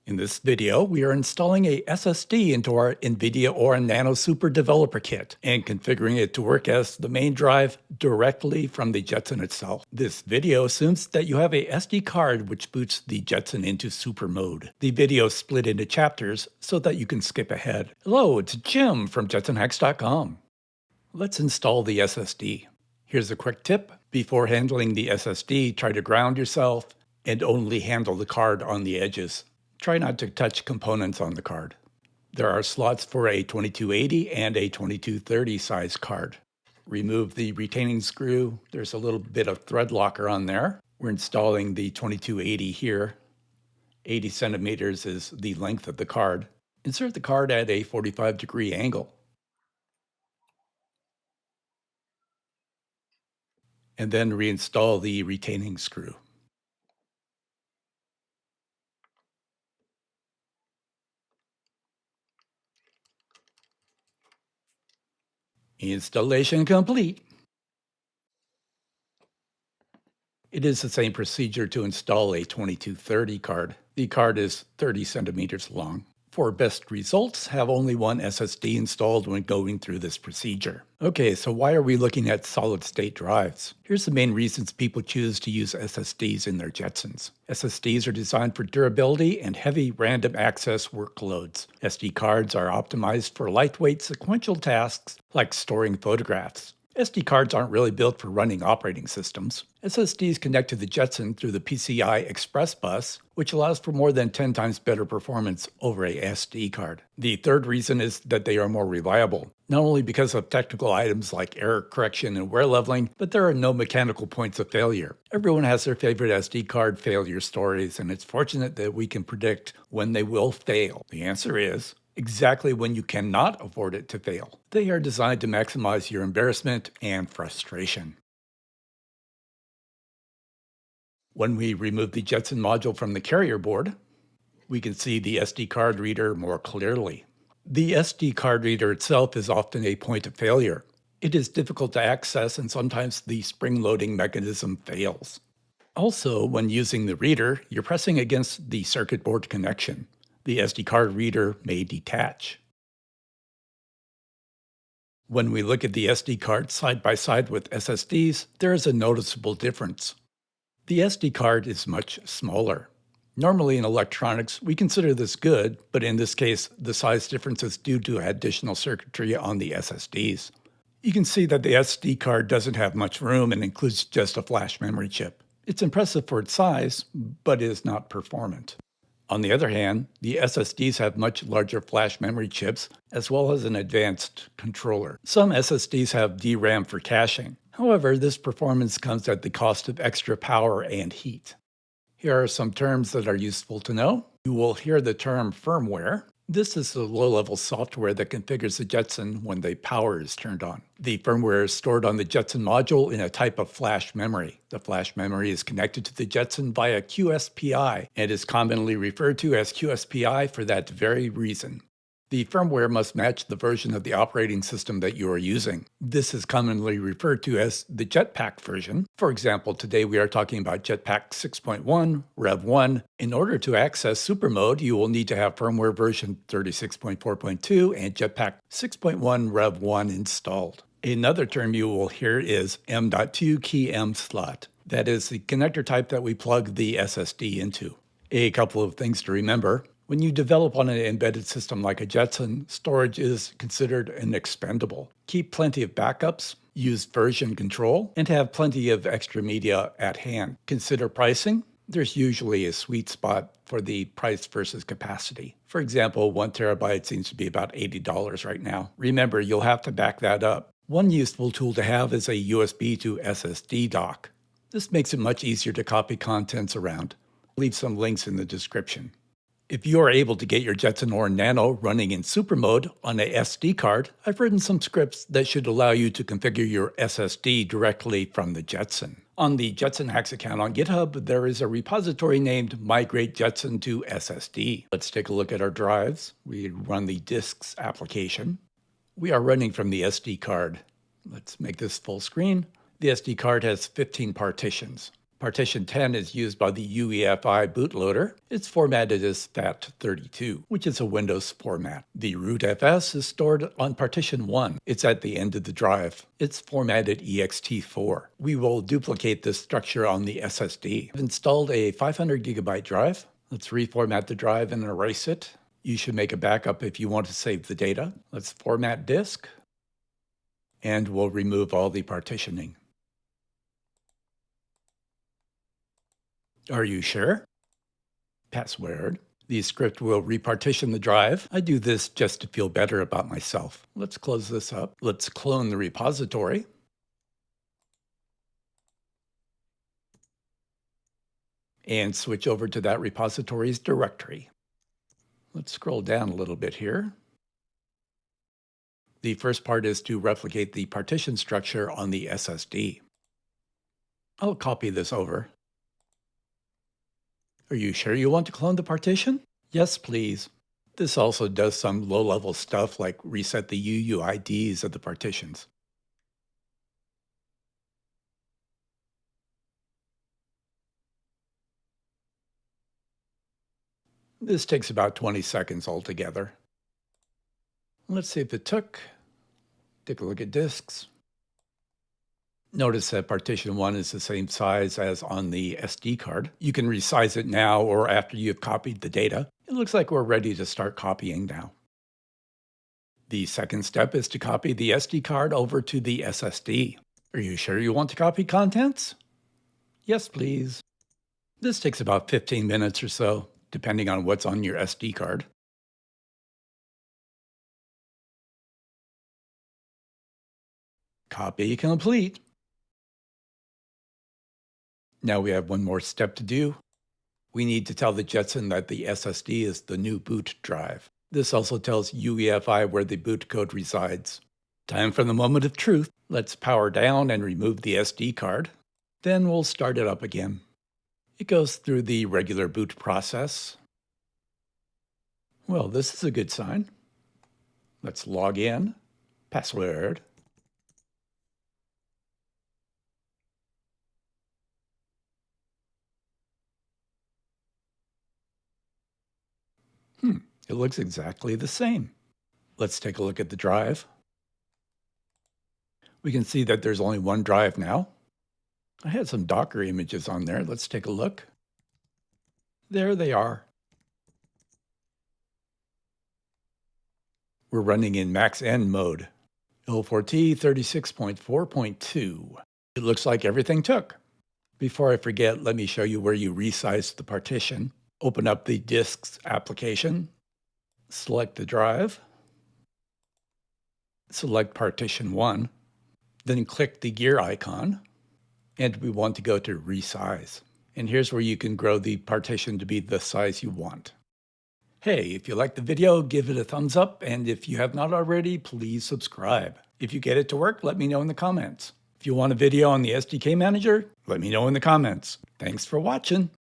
In this video, we are installing a SSD into our NVIDIA Orin Nano Super Developer Kit and configuring it to work as the main drive directly from the Jetson itself. This video assumes that you have a SD card which boots the Jetson into super mode. The video is split into chapters so that you can skip ahead. Hello, it's Jim from JetsonHacks.com. Let's install the SSD. Here's a quick tip. Before handling the SSD, try to ground yourself and only handle the card on the edges. Try not to touch components on the card. There are slots for a 2280 and a 2230 size card. Remove the retaining screw. There's a little bit of thread locker on there. We're installing the 2280 here. 80 centimeters is the length of the card. Insert the card at a 45-degree angle. And then reinstall the retaining screw. Installation complete. It is the same procedure to install a 2230 card. The card is 30 centimeters long. For best results, have only one SSD installed when going through this procedure. Okay, so why are we looking at solid-state drives? Here's the main reasons people choose to use SSDs in their Jetsons. SSDs are designed for durability and heavy random access workloads. SD cards are optimized for lightweight sequential tasks like storing photographs. SD cards aren't really built for running operating systems. SSDs connect to the Jetson through the PCI Express bus, which allows for more than 10 times better performance over a SD card. The third reason is that they are more reliable, not only because of technical items like error correction and wear leveling, but there are no mechanical points of failure. Everyone has their favorite SD card failure stories, and it's fortunate that we can predict when they will fail. The answer is exactly when you cannot afford it to fail. They are designed to maximize your embarrassment and frustration. When we remove the Jetson module from the carrier board, we can see the SD card reader more clearly. The SD card reader itself is often a point of failure. It is difficult to access, and sometimes the spring-loading mechanism fails. Also, when using the reader, you're pressing against the circuit board connection. The SD card reader may detach. When we look at the SD card side by side with SSDs, there is a noticeable difference. The SD card is much smaller. Normally in electronics, we consider this good, but in this case, the size difference is due to additional circuitry on the SSDs. You can see that the SD card doesn't have much room and includes just a flash memory chip. It's impressive for its size, but is not performant. On the other hand, the SSDs have much larger flash memory chips, as well as an advanced controller. Some SSDs have DRAM for caching. However, this performance comes at the cost of extra power and heat. Here are some terms that are useful to know. You will hear the term firmware. This is the low-level software that configures the Jetson when the power is turned on. The firmware is stored on the Jetson module in a type of flash memory. The flash memory is connected to the Jetson via QSPI and is commonly referred to as QSPI for that very reason. The firmware must match the version of the operating system that you are using. This is commonly referred to as the Jetpack version. For example, today we are talking about Jetpack 6.1, Rev 1. In order to access Super Mode, you will need to have firmware version 36.4.2 and Jetpack 6.1 Rev 1 installed. Another term you will hear is M.2 key M slot. That is the connector type that we plug the SSD into. A couple of things to remember. When you develop on an embedded system like a Jetson, storage is considered an expendable. Keep plenty of backups, use version control, and have plenty of extra media at hand. Consider pricing. There's usually a sweet spot for the price versus capacity. For example, 1 terabyte seems to be about $80 right now. Remember, you'll have to back that up. One useful tool to have is a USB to SSD dock. This makes it much easier to copy contents around. Leave some links in the description. If you are able to get your Jetson Orin Nano running in super mode on a SD card, I've written some scripts that should allow you to configure your SSD directly from the Jetson. On the Jetson Hacks account on GitHub, there is a repository named Migrate Jetson to SSD. Let's take a look at our drives. We run the disks application. We are running from the SD card. Let's make this full screen. The SD card has 15 partitions. Partition 10 is used by the UEFI bootloader. It's formatted as FAT32, which is a Windows format. The root FS is stored on partition 1. It's at the end of the drive. It's formatted ext4. We will duplicate this structure on the SSD. I've installed a 500 gigabyte drive. Let's reformat the drive and erase it. You should make a backup if you want to save the data. Let's format disk, and we'll remove all the partitioning. Are you sure? Password. The script will repartition the drive. I do this just to feel better about myself. Let's close this up. Let's clone the repository. And switch over to that repository's directory. Let's scroll down a little bit here. The first part is to replicate the partition structure on the SSD. I'll copy this over. Are you sure you want to clone the partition? Yes, please. This also does some low-level stuff like reset the UUIDs of the partitions. This takes about 20 seconds altogether. Let's see if it took. Take a look at disks. Notice that partition 1 is the same size as on the SD card. You can resize it now or after you've copied the data. It looks like we're ready to start copying now. The second step is to copy the SD card over to the SSD. Are you sure you want to copy contents? Yes, please. This takes about 15 minutes or so, depending on what's on your SD card. Copy complete. Now we have one more step to do. We need to tell the Jetson that the SSD is the new boot drive. This also tells UEFI where the boot code resides. Time for the moment of truth. Let's power down and remove the SD card. Then we'll start it up again. It goes through the regular boot process. Well, this is a good sign. Let's log in. Password. It looks exactly the same. Let's take a look at the drive. We can see that there's only one drive now. I had some Docker images on there. Let's take a look. There they are. We're running in max N mode. L4T 36.4.2. It looks like everything took. Before I forget, let me show you where you resize the partition. Open up the disks application. Select the drive. Select partition 1. Then click the gear icon. And we want to go to resize. And here's where you can grow the partition to be the size you want. Hey, if you liked the video, give it a thumbs up. And if you have not already, please subscribe. If you get it to work, let me know in the comments. If you want a video on the SDK Manager, let me know in the comments. Thanks for watching.